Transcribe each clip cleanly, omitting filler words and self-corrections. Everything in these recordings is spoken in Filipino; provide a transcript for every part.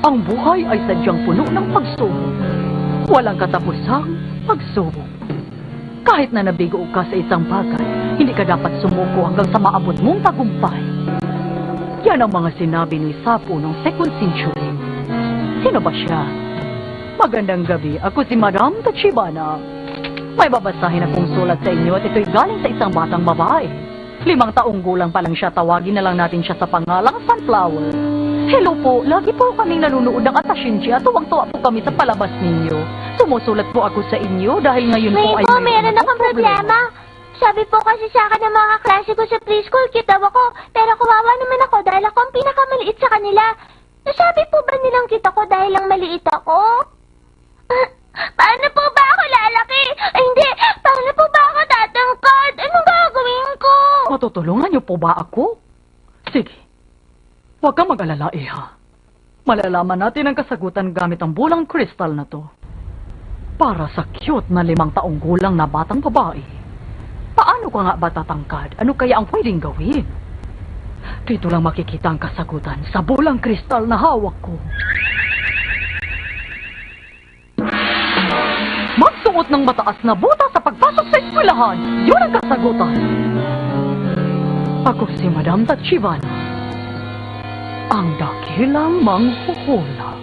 Ang buhay ay sadyang puno ng pagsubok. Walang katapusang pagsubok. Kahit na nabigo ka sa isang bagay, hindi ka dapat sumuko hanggang sa maabot mong tagumpay. Yan ang mga sinabi ni Sapo noong 2nd century. Sino ba siya? Magandang gabi, ako si Madam Tachibana. May babasahin akong sulat sa inyo at ito'y galing sa isang batang babae. 5 taong gulang pa lang siya, tawagin na lang natin siya sa pangalang Sunflower. Hello po, lagi po kaming nanunood ng Atashinchi at tuwang-tuwa po kami sa palabas ninyo. Sumusulat po ako sa inyo dahil ngayon po ay meron akong problema. Sabi po kasi sa akin ng mga kaklase ko sa preschool, cute daw ako. Pero kawawa naman ako dahil ako ang pinakamaliit sa kanila. Nasabi po ba nilang cute ako dahil lang maliit ako? Paano po ba ako lalaki? Ay hindi, paano po ba ako tatangkad? Anong gagawin ko? Matutulungan niyo po ba ako? Sige. Huwag kang mag-alala, Iha. Malalaman natin ang kasagutan gamit ang bulang kristal na to. Para sa cute na 5 taong gulang na batang babae. Paano ka nga ba tatangkad? Ano kaya ang pwedeng gawin? Dito lang makikita ang kasagutan sa bulang kristal na hawak ko. Magsuot ng mataas na buta sa pagpasok sa eskwelahan. Yun ang kasagutan. Ako si Madam Tachibana, ang dakilang manghuhula.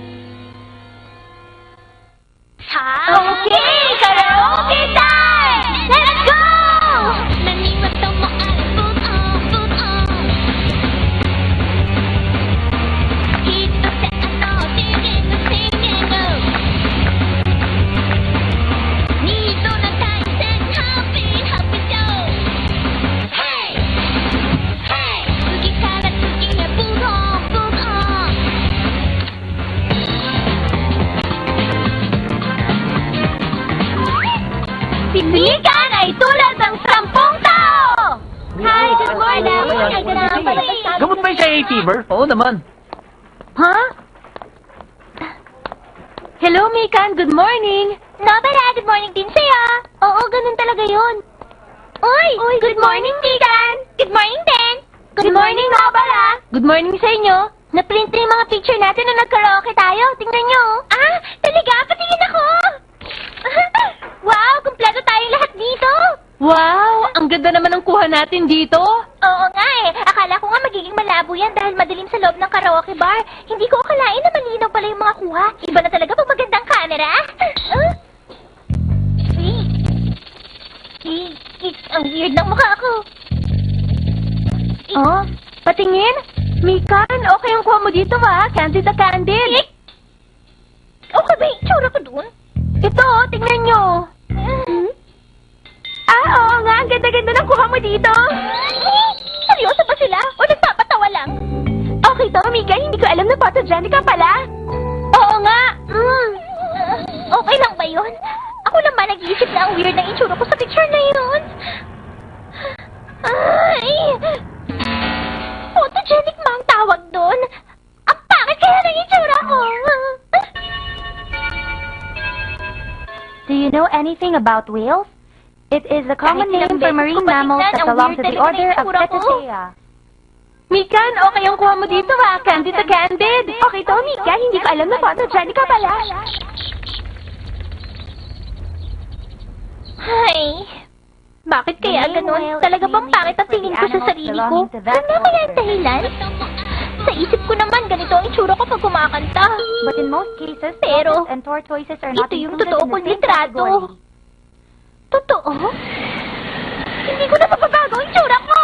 Okay, karaoke time! Let's go! Si Mikan ay tulad ng 10 tao! Hi, good morning! Gamot ba yung sa fever? Oo naman. Ha? Hello, Mikan. Good morning. Nobara, good morning din sa'yo. Oo, ganun talaga yun. Uy, good morning, Mikan. Good morning, Ben. Good morning, Nobara. Good morning sa inyo. Na-print na yung mga picture natin na nag-karaoke tayo. Tingnan nyo. Ah, talaga? Patingin ako. Wow, kumpleto tayong lahat dito. Wow! Ang ganda naman ng kuha natin dito. Oo nga eh. Akala ko nga magiging malabo yan dahil madilim sa loob ng karaoke bar. Hindi ko akalain na malinaw pala yung mga kuha. Iba na talaga pag magandang camera. Ang weird ng mukha ko. Oh, patingin. Mikan, okay ang kuha mo dito ha. Candid na candid. Okay ba yung itsura ko dun? Ito, tingnan nyo. Ah, oo nga. Ang ganda-ganda ng kuha mo dito. Seryoso ba sila? O nagpapatawa lang? Okay to, Mika. Hindi ko alam na photogenic ka pala. Oo nga. Okay lang ba yun? Ako lang ba nag-iisip na ang weird na itsura ko sa picture na yun? Ay! Photogenic ba ang tawag doon? Ang pangit kaya ng itsura ko! Do you know anything about whales? It is a common Kahit name ilang for beses marine ko mammals patingnan, that ang belong weird to the talaga ng order of itsura ko. Cetacea. Mikan, okay ang kuha mo dito ha. Candid na candid. Okay to, Mika. Hindi ko alam na photogenic ka pala. Ay, bakit kaya ganun? Talaga bang pangit ang tingin ko sa sarili ko? Ano kaya ang dahilan? Sa isip ko naman, ganito ang itsura ko pag kumakanta. But in most cases, Pero, dolphins and tortoises are not ito yung included totoo in the kong same litrato. category. Totoo? Hindi ko na mapabago ang itsura ko!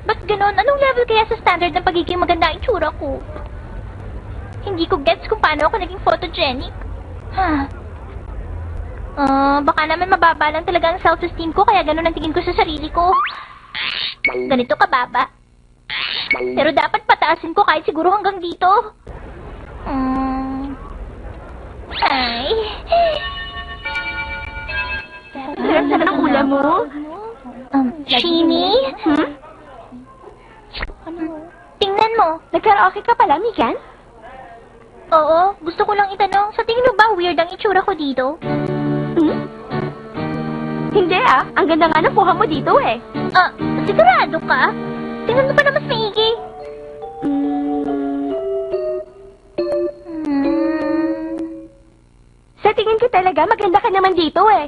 Ba't ganon? Anong level kaya sa standard ng pagiging maganda ang itsura ko? Hindi ko gets kung paano ako naging photogenic. Baka naman mababa lang talaga ang self-esteem ko kaya ganon ang tingin ko sa sarili ko. Ganito kababa. Pero dapat pataasin ko kahit siguro hanggang dito. Ay. Sarap ng ulam mo. Shini? Tingnan mo. Nagkaraoke ka pala, Mikan? Oo, gusto ko lang itanong, sa tingin mo ba weird ang itsura ko dito? Hindi ah. Ang ganda nga ng kuha mo dito eh. Sigurado ka? Tingnan mo pa na mas maigi. talaga. Maganda ka naman dito eh.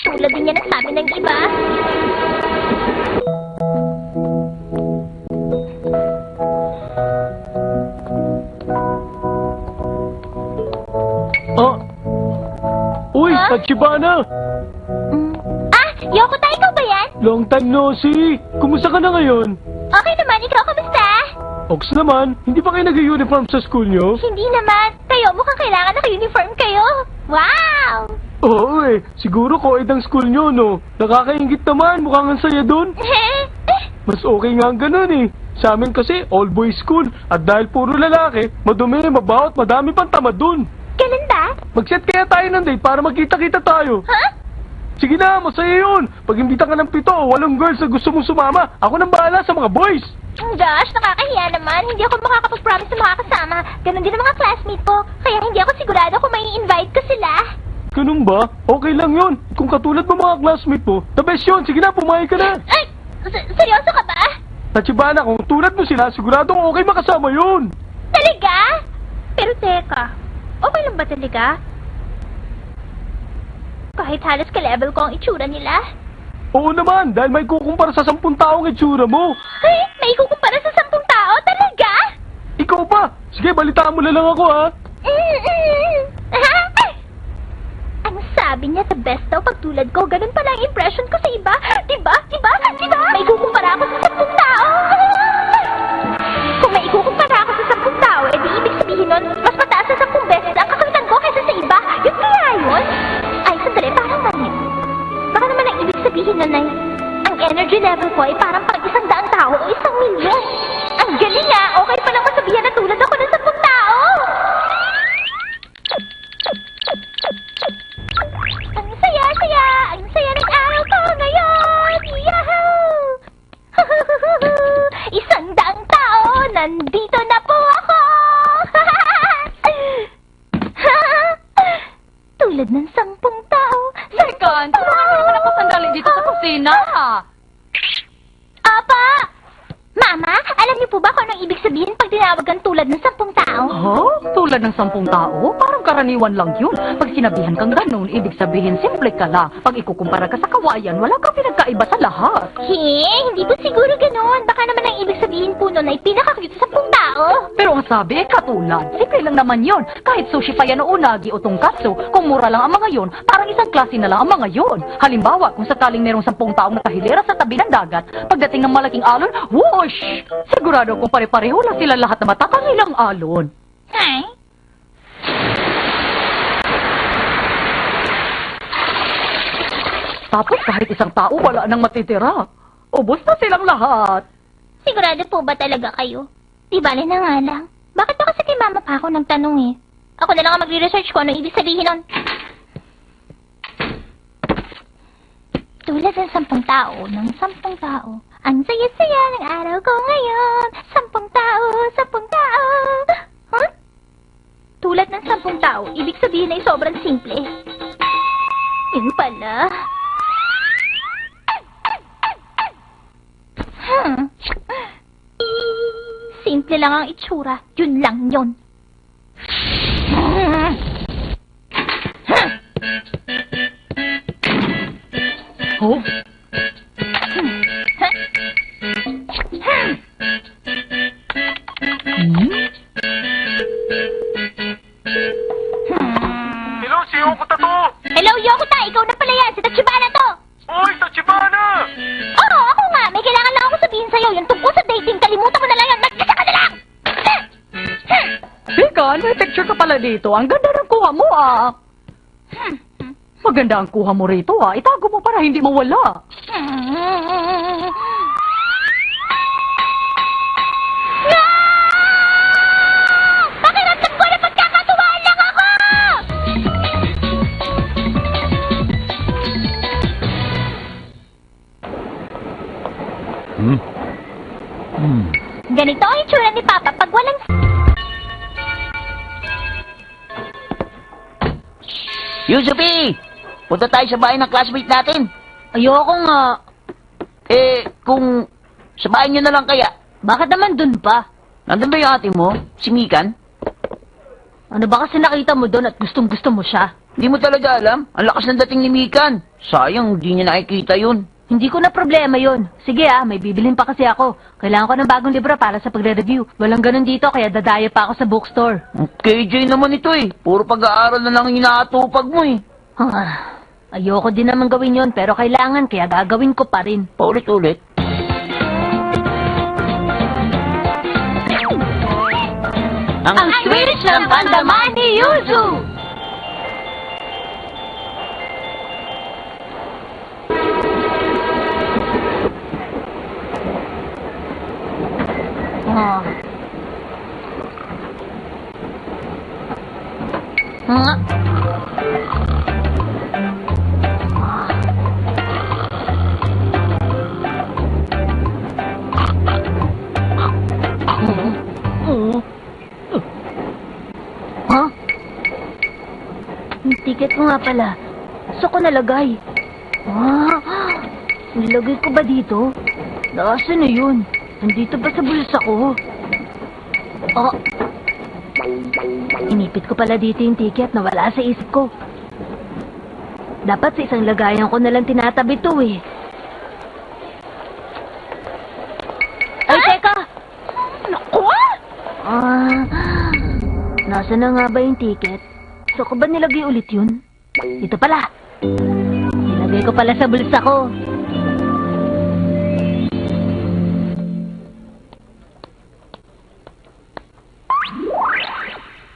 Tulad din yan ang sabi ng iba. Oh! Uy, Huh? Tachibana! Yoko tayo, ikaw ba yan? Long time no see! Kumusta ka na ngayon? Okay naman, ikaw kamusta? Ox naman, hindi ba kayo nag-uniform sa school nyo? Hindi naman. Kayo, mukhang kailangan naka-uniform kayo. Wow! Oo eh, siguro ko ang school nyo, no? Nakakaingit naman, mukhang ang saya dun. Mas okay nga ang ganun eh. Sa amin kasi, all boys school. At dahil puro lalaki, madumi, mabaho at madami pang tamad dun. Ganun ba? Mag-set kaya tayo ng date para magkita-kita tayo. Ha? Sige na, masaya yun. Pag imbita ka ng 7 o 8 girls na gusto mong sumama, ako nang bahala sa mga boys. Josh, nakakahiya naman. Hindi ako makakapag-promise na makakasama. Ganon din ang mga classmate ko. Kaya hindi ako sigurado kung may invite ko sila. Ganun ba? Okay lang yun. Kung katulad mo mga classmate mo, the best yun. Sige na, pumayag ka na. Ay! Seryoso ka ba? Tachibana, kung tulad mo sila, siguradong okay makasama yun. Talaga? Pero teka, okay lang ba talaga? Kahit halos ka-level ko ang itsura nila. Oo naman, dahil may kukumpara sa 10 taong itsura mo. Ay, may ikukumpara sa 10 tao? Talaga? Ikaw pa. Sige, balitaan mo na lang ako ha. Ang sabi niya sa best daw pag tulad ko, ganun pala ang impression ko sa iba. Diba? Diba? Diba? May ikukumpara ako sa 10 tao. Kung may ikukumpara ako sa 10 tao, edi ibig sabihin nun, mas mataas na 10 beses ang kakawitan ko kaysa sa iba. Yun kaya yun? Ay, sandali, parang mali. Baka naman ang ibig sabihin nun ay, ang energy level ko ay parang pang 100 tao o 1,000,000. Ang galing nga, okay pa lang masabihan na tulad ako ng 10 tao. Ang saya-saya! Ang saya ng araw ko ngayon! Yahoo! 100 tao! Nandito na po ako! Tulad ng 10 tao! Megan, tulungan mo naman ako sandali dito sa kusina. Apa! Mama, alam niyo po ba kung anong ibig sabihin pag tinawagan tulad ng 10 tao? Huh? Tulad ng 10 tao? Parang karaniwan lang yun. Pag sinabihan kang ganun, ibig sabihin simple ka lang. Pag ikukumpara ka sa kawayan, wala kang pinagkaiba sa lahat. Hindi po siguro ganoon. Baka naman ang ibig sabihin po nun ay pinaka-cute sa 10 tao. Pero ang sabi, katulad. Simple lang naman yun. Kahit sushi pa yan o unagi o tongkatsu, kung mura lang ang mga yun, parang isang klase na lang ang mga yun. Halimbawa, kung sakaling merong 10 taong nakahilera sa tabi ng dagat, pagdating ng malaking alon, whoosh! Sigurado kung pare-pareho lang sila lahat na matatangilang alon. Ay? Tapos kahit isang tao, wala nang matitira. Ubos na silang lahat. Sigurado po ba talaga kayo? Di bale na nga lang. Bakit ba kasi kay mama pa ako nagtanong eh? Ako na lang ang magre-research ko ano ibig sabihin nun. Tulad ng 10 tao, ng 10 tao. Ang saya-saya ng araw ko ngayon. 10 tao, 10 tao. Huh? Tulad ng 10 tao, ibig sabihin ay sobrang simple. Yun pala. Simple lang ang itsura. Yun lang yun. Oh? Hello, si Yokota to! Hello, Yokota! Ikaw na pala yan! Si Tachibana to! Oy, Tachibana! Oo, ako nga! May kailangan lang ako sabihin sa'yo. Yung tungkol sa dating, kalimutan mo na lang yan! Nagkasa ka na lang! Megan, may picture ka pala dito. Ang ganda ng kuha mo, ah. Maganda ang kuha mo rito, ah. Itago mo para hindi mawala. Pakiramdam ko na pagkakatuwaan lang ako! Ganito ang itsura ni Papa pag walang... Yusupi! Punta tayo sa bahay ng classmate natin. Ayoko nga. Kung sa bahay nyo na lang kaya. Bakit naman dun pa? Nandun ba yung ate mo? Si Mikan? Ano ba kasi nakita mo doon at gustong-gusto mo siya? Hindi mo talaga alam? Ang lakas ng dating ni Mikan. Sayang, hindi niya nakikita yun. Hindi ko na problema yun. Sige may bibilin pa kasi ako. Kailangan ko ng bagong libro para sa pagre-review. Walang ganun dito kaya dadayo pa ako sa bookstore. Ang KJ naman ito eh. Puro pag-aaral na lang ang inaatupag mo eh. Ayoko din naman gawin yon pero kailangan kaya gagawin ko pa rin. Paulit-ulit. Ang switch ng pandaman ni Yuzu! Yung ticket ko nga pala. Saan ko nalagay? Nilagay ko ba dito? Nasaan na yun? Nandito ba sa bulsa ko? Inipit ko pala dito yung ticket na wala sa isip ko. Dapat sa isang lagayan ko nalang tinatabi to eh. Ay, teka! Naku! Nasaan na nga ba yung ticket? So ko ba nilagay ulit yun? Ito pala. Nilagay ko pala sa bulsa ko.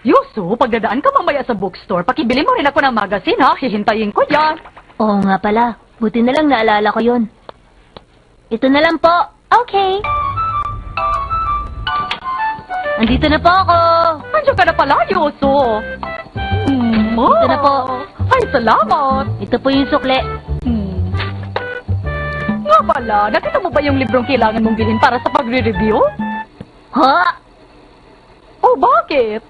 Yuso, pagdadaan ka mamaya sa bookstore, pakibili mo rin ako ng magazine ha. Hihintayin ko yan. Oo nga pala. Buti na lang naalala ko yon. Ito na lang po. Okay. Andito na po ako. Andiyan ka na pala, Yuso. Ito na po. Ay, salamat. Ito po yung sukle. Nga pala, nakita mo ba yung librong kailangan mong bilhin para sa pagre-review? Ha? Oh, bakit?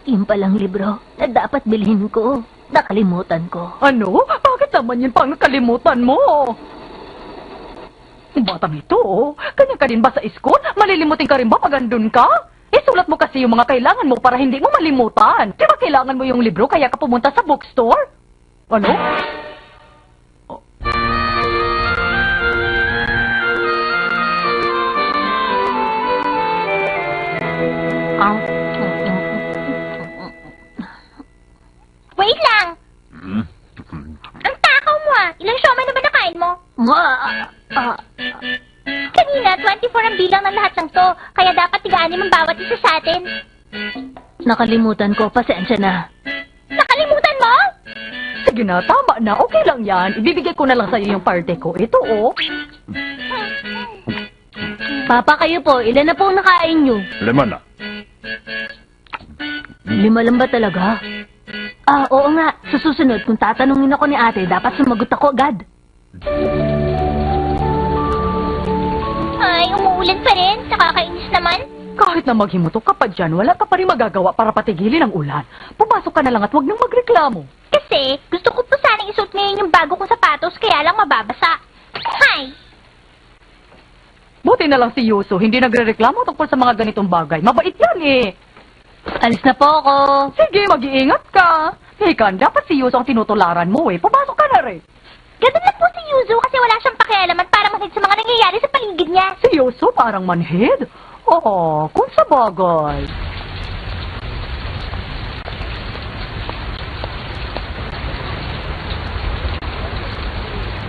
Yung palang libro na dapat bilhin ko. Nakalimutan ko. Ano? Bakit naman yun pang nakalimutan mo? Batang ito, kanya ka rin ba sa school? Malilimutin ka rin ba pag andun ka? Isulat mo kasi yung mga kailangan mo para hindi mo malimutan. Di ba kailangan mo yung libro kaya ka pumunta sa bookstore? Ano? Wait lang! Ang takaw mo Ilang siomay na ba nakain mo? Kanina, 24 ang bilang ng lahat ng to. Kaya dapat tigaan ang bawat isa sa atin. Nakalimutan ko. Pasensya na. Nakalimutan mo? Sige na, tama na. Okay lang yan. Ibibigay ko na lang sa'yo yung parte ko. Ito, oh. Papa, kayo po. Ilan na po ang nakain nyo? 5 na. 5 lang ba talaga? Oo nga. Sa susunod, kung tatanungin ako ni ate, dapat sumagot ako agad. Ay, umuulan pa rin. Nakakainis naman. Kahit na maghimutok ka pa dyan, wala ka pa rin magagawa para patigilin ang ulan. Pumasok ka na lang at huwag nang magreklamo. Kasi, gusto ko po sanang isuot ngayon yung bago kong sapatos, kaya lang mababasa. Hi! Buti na lang si Yuso, hindi nagre-reklamo tungkol sa mga ganitong bagay. Mabait yan eh. Alis na po ako. Sige, mag-iingat ka. Hikan, dapat si Yuso ang tinutularan mo eh. Pumasok ka na rin. Ganun lang po si Yuzu kasi wala siyang pakialam at para manhid sa mga nangyayari sa paligid niya. Si Yuso parang manhid. Oo, kung sa bagay.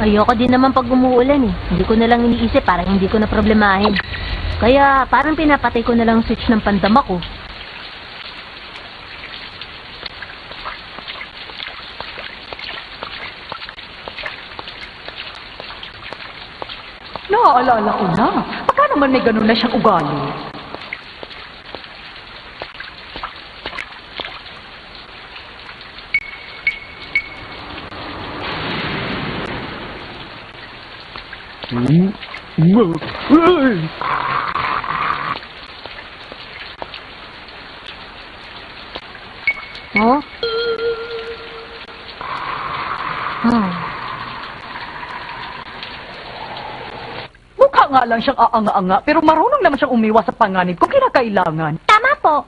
Ayoko din naman pag umuulan eh. Hindi ko na lang iniisip para hindi ko na problemahin. Kaya parang pinapatay ko na lang ang switch ng pandama ko. Naaalala ko na. Baka naman may ganun na siyang ugali. Oh? Mukha nga lang siyang aanga-anga, pero marunong naman siyang umiwas sa panganib kung kinakailangan. Tama po.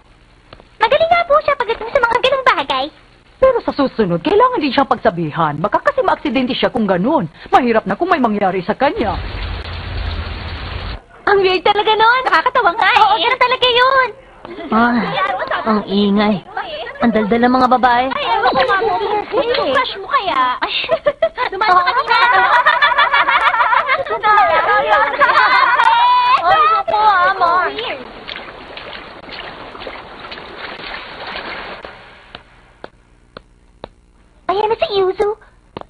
pagdating sa mga ganung bagay. Pero sa susunod, kailangan din siyang pagsabihan. Baka kasi maaksidente siya kung ganun. Mahirap na kung may mangyari sa kanya. Ang weird talaga nun. Nakakatawa nga eh. Oo, ganun talaga yun. Ang ingay. Ang daldal ng mga babae. Ay, ewan ko nga mo. Yung crush mo kaya. Dumaan ka kanina. Ay, ko amor. Ayan na si Yuzu.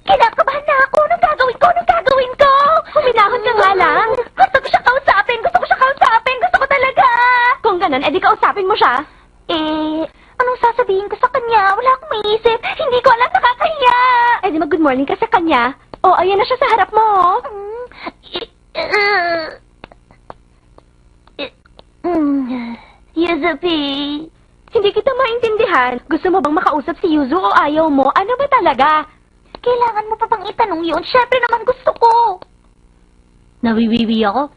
Kinakabahan na ako. Anong gagawin ko? Anong gagawin ko? Huminahon ka nga lang. Gusto ko siya kausapin. Gusto ko siya kausapin. Gusto ko talaga. Kung ganun, edi kausapin mo siya. Anong sasabihin ko sa kanya? Wala akong maisip. Hindi ko alam, nakakahiya. Edi mag-good morning ka sa kanya. O, ayan na siya sa harap mo. Yuzupi. Hindi kita maintindihan. Gusto mo bang makausap si Yuzu o ayaw mo? Ano ba talaga? Kailangan mo pa bang itanong yun? Siyempre naman gusto ko. Nawiwiwi ako.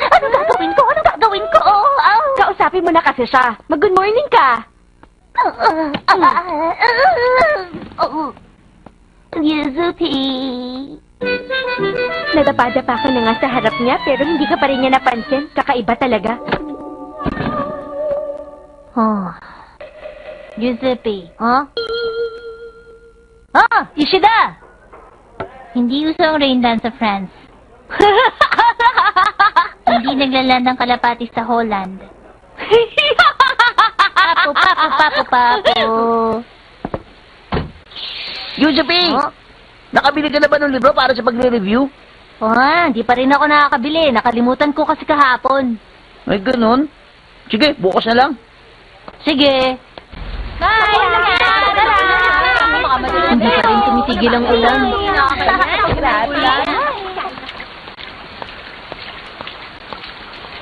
Anong gagawin ko? Anong gagawin ko? Kausapin mo na kasi siya. Mag-good morning ka. Yuzupi. Nadapa-dapa ka na nga sa harap niya pero hindi ka pa rin niya napansin. Kakaiba talaga. Giuseppe. Ishida! Hindi uso ang rain dance sa France. Hindi naglaland ang kalapati sa Holland. Papo. Giuseppe! Nakabili ka na ba ng libro para sa pagre-review? Hindi pa rin ako nakakabili. Nakalimutan ko kasi kahapon. Ay, ganun. Sige, bukas na lang. Sige. Bye! Hindi pa rin tumitigil ang ulan.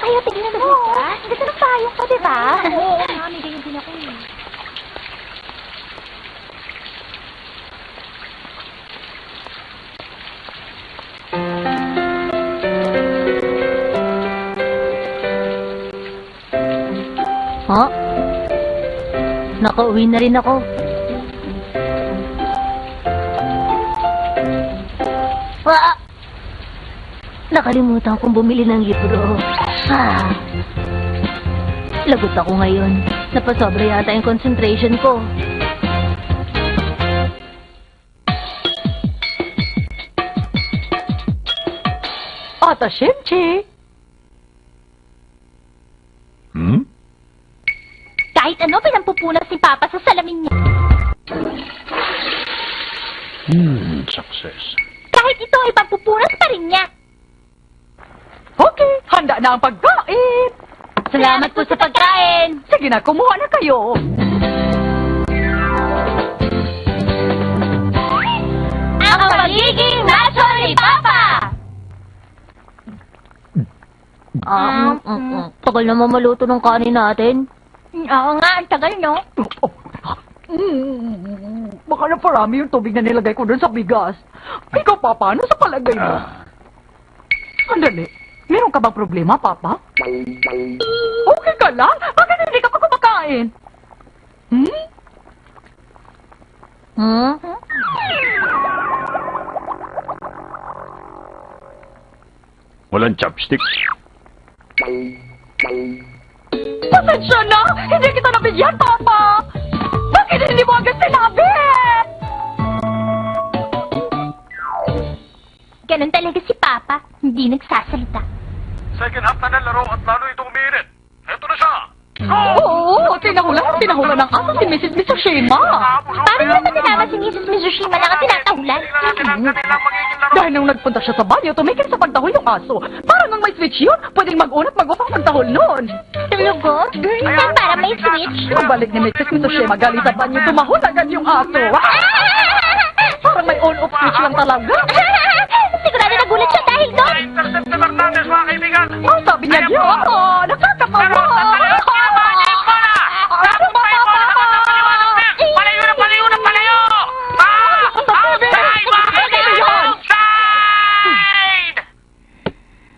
Ayaw, tignan na ka. Ganda ng payong ko, di ba? Oo, may ganyan din ako. Nakauwi na rin ako. Nakalimutan kong bumili ng libro. Lagot ako ngayon. Napasobra yata yung concentration ko. Ata Shemche! Kahit ano, pinampupunas si Papa sa salamin niya. Success. Kahit ito ay pampupunas pa rin niya. Okay, handa na ang pagkain! Salamat po sa pagkain! Sige na, kumuha na kayo! Ang pagiging natural ni Papa! Tagal naman maluto ng kanin natin. Oo nga, ang tagal, no? Baka na parami yung tubig na nilagay ko doon sa bigas. Ikaw, Papa, ano sa palagay mo? Andali, meron ka bang problema, Papa? Okay ka lang? Bakit hindi ka pa kumakain? Walang chopstick. Pasensya na! Hindi kita nabigyan, Papa! Bakit hindi mo agad sinabi? Ganun talaga si Papa. Hindi nagsasalita. Second half na ng laro at lalo itong umiinit. Eto na siya! Oo, tinahulan ng aso si Mrs. Mitsushima. Parang naman nalaman si Mrs. Mizushima lang ang tinatahulan. Dahil nung nagpunta siya sa banyo, tumigil sa pagtahol yung aso. Parang nang may switch yun, pwedeng mag-unat mag-upang pagtahol nun. Tulugo? Saan para may switch? Pagbalik ni Mrs. Mitsushima galing sa banyo, tumahol agad yung aso. Parang may on-off switch lang talaga. Sigurado nagulat siya dahil doon. Intercept ni Fernandez, mga kaibigan! Oh, sabi niya yun. Nakakatawa.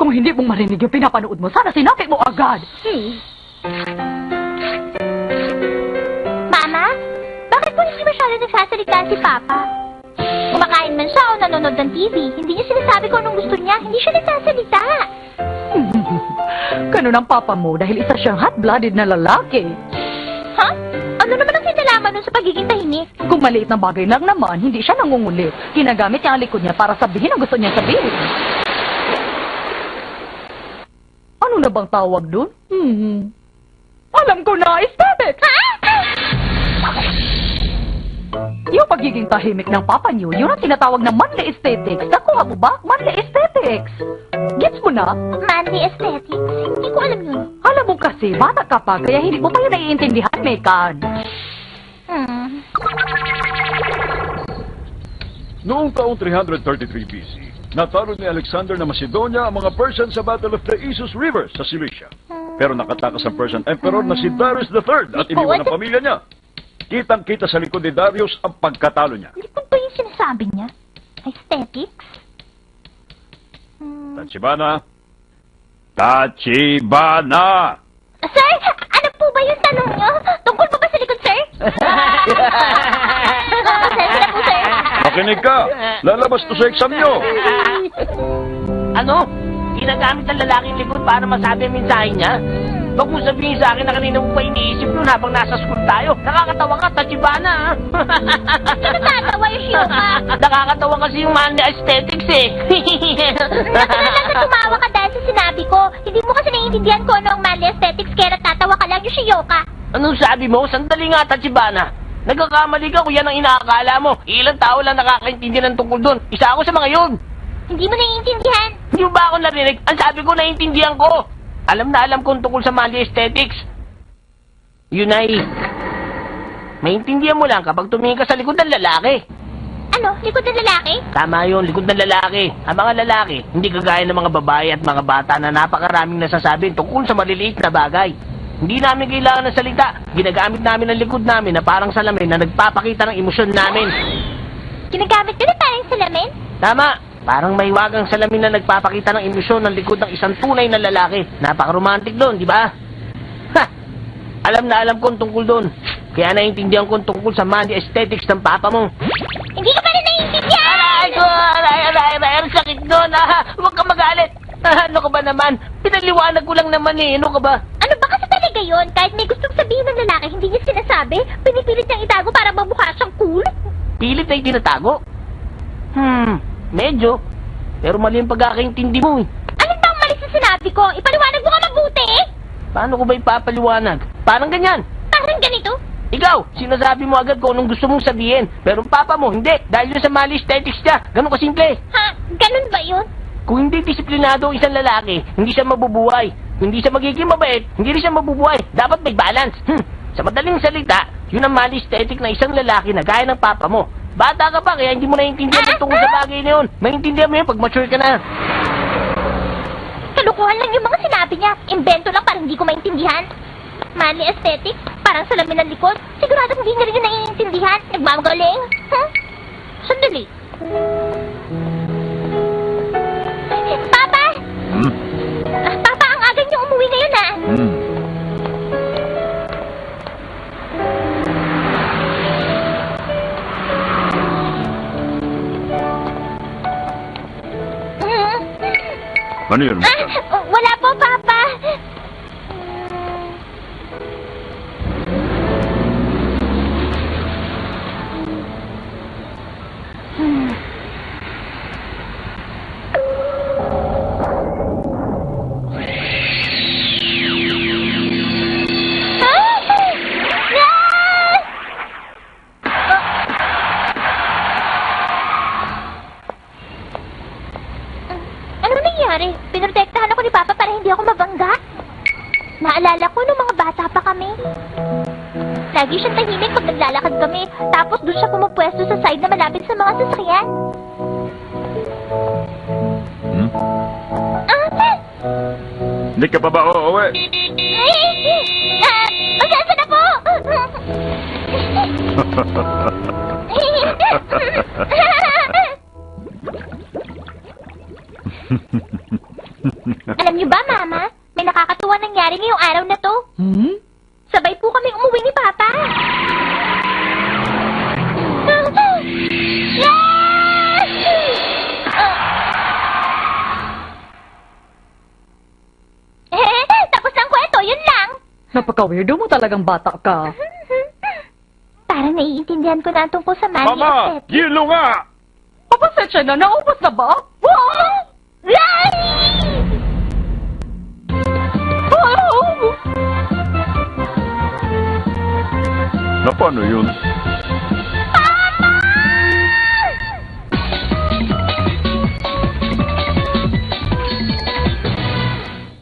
Kung hindi mong marinig yung pinapanood mo, sana sinabi mo agad. Mama, bakit po hindi masyado nagsasalita si Papa? Kumakain man siya o nanonood ng TV, hindi niya sinasabi ko anong gusto niya, hindi siya nagsasalita. Ganun ang papa mo dahil isa siyang hot-blooded na lalaki. Ha? Ano naman ang kinalaman nun sa pagiging tahimik? Kung maliit na bagay lang naman, hindi siya nangungulit. Ginagamit niya ang likod niya para sabihin ang gusto niya sabihin. Ano na bang tawag dun? Alam ko na, aesthetic! Yung pagiging tahimik ng papa niyo, yun ang tinatawag na manly aesthetics. Nakuha mo ba? Manly aesthetics. Gets mo na? Manly aesthetics? Hindi ko alam yun. Alam mo kasi, bata ka pa, kaya hindi mo pa yun naiintindihan, Mekan. Noong taong 333 BC, natalo ni Alexander na Macedonia ang mga Persian sa Battle of the Isus River sa Cilicia. Pero nakatakas ang Persian Emperor na si Darius III at iniwan ang pamilya niya. Kitang-kita sa likod ni Darius ang pagkatalo niya. Likod ba yung sinasabi niya? Aesthetics? Tachibana! Tachibana! Sir, ano po ba yung tanong niyo? Tungkol po ba sa likod, sir? Pasensya na po, sir. Makinig ka! Lalabas to sa exam niyo! Ano? Ginagamit ng lalaking likod para masabi ang mensahe niya? Huwag mo sabihin sa akin na kanina mo pa iniisip nun habang nasa school tayo. Nakakatawa ka, Tachibana, ha? Natatawa yung Shioka. Nakakatawa kasi yung manly aesthetics, eh. Natural lang na tumawa ka dahil sa sinabi ko. Hindi mo kasi naiintindihan ko ano ang manly aesthetics kaya natatawa ka lang yung Shioka. Anong sabi mo? Sandali nga, Tachibana. Nagkakamali ka kung yan ang inaakala mo. Ilang tao lang nakakaintindi ng tungkol doon. Isa ako sa mga yun. Hindi mo naiintindihan. Hindi mo ba ako narinig? Ang sabi ko, naiintindihan ko. Alam na alam kong tungkol sa manly aesthetics. Yun ay... Maintindihan mo lang kapag tumingin ka sa likod ng lalaki. Ano? Likod ng lalaki? Tama yun, likod ng lalaki. Ang mga lalaki, hindi kagaya ng mga babae at mga bata na napakaraming nasasabi tungkol sa maliliit na bagay. Hindi namin kailangan ng salita. Ginagamit namin ang likod namin na parang salamin na nagpapakita ng emosyon namin. Ginagamit ko na parang salamin? Tama. Parang may wagang salamin na nagpapakita ng emosyon ng likod ng isang tunay na lalaki. Napaka-romantic doon, di ba? Ha! Alam na alam ko tungkol doon. Kaya naiintindihan ko tungkol sa manly aesthetics ng papa mo. Hindi ko pa rin naiintindihan! Aray ko! Aray! Ang sakit doon! Huwag ka magalit! Ano ka ba naman? Pinaliwanag ko lang naman eh. Ano ka ba? Ano ba kasi talaga yun? Kahit may gustong sabihin ng lalaki, hindi niya sinasabi, pinipilit niyang itago para mamukha siyang cool? Pilit na itinatago? Medyo. Pero mali ang pagkakaintindi mo eh. Alin ba ang mali sa sinabi ko? Ipaliwanag mo ka mabuti eh! Paano ko ba ipapaliwanag? Parang ganyan. Parang ganito? Ikaw, sinasabi mo agad kung anong gusto mong sabihin. Pero ang papa mo, hindi. Dahil yun sa mali aesthetics niya. Ganun kasimple. Ha? Ganun ba yun? Kung hindi disiplinado ang isang lalaki, hindi siya mabubuhay. Kung hindi siya magiging mabait, hindi rin siya mabubuhay. Dapat may balance. Sa madaling salita, yun ang mali aesthetic na isang lalaki na gaya ng papa mo. Bata ka pa, kaya hindi mo naiintindihan ang tungkol sa bagay na yun. Maintindihan mo yun pag mature ka na. Kalukuhan lang yung mga sinabi niya. Invento lang para hindi ko maintindihan. Manly aesthetics? Parang salamin ng likod? Sigurado hindi niya rin yung naiintindihan. Nagmamagaling? Sandali. Papa! Papa, ang aga niyo umuwi ngayon ah. Ano yun? Wala po, Papa. Ano nangyari? Pinotektahan ako ni Papa para hindi ako mabangga. Naalala ko nung mga bata pa kami. Lagi siyang tahimik pag naglalakad kami. Tapos doon siya pumupwesto sa side na malapit sa mga sasakyan. Hindi ka pa ba uuwi? Masasa na po! nangyari ngayong araw na to. Sabay po kami umuwi ni Papa. Tapos ang kwento, yun lang. Napaka-weirdo mo talagang bata ka. Parang naiintindihan ko na ang tungkol sa money Mama! aesthetic. Yelo nga! Papasensya na, naubos na ba? Na paano yun?